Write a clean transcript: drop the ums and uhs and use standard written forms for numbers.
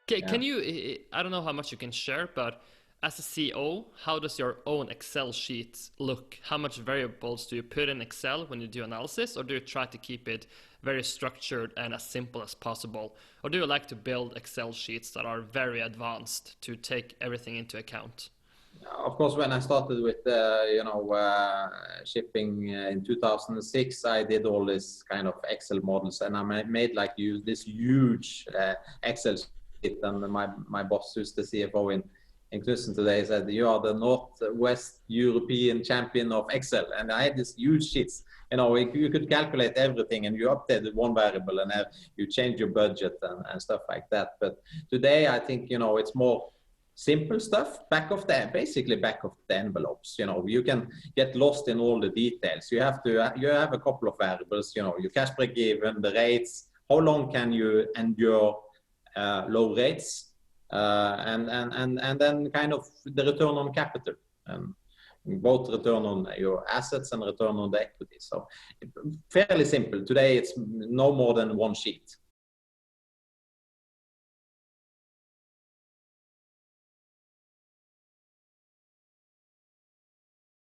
Can you, I don't know how much you can share, but as a CEO, how does your own Excel sheet look? How much variables do you put in Excel when you do analysis, or do you try to keep it very structured and as simple as possible? Or do you like to build Excel sheets that are very advanced to take everything into account? Of course, when I started with shipping in 2006, I did all this kind of Excel models, and I made like this huge Excel sheet. And my boss, who's the CFO in Knutsen today, said, "You are the Northwest European champion of Excel." And I had these huge sheets. You could calculate everything, and you updated one variable, and you change your budget and stuff like that. But today, I think it's more simple stuff, basically back of the envelopes. You can get lost in all the details. You have a couple of variables. Your cash break even, the rates, how long can you endure low rates, and then kind of the return on capital, both return on your assets and return on the equity. So fairly simple. Today it's no more than one sheet.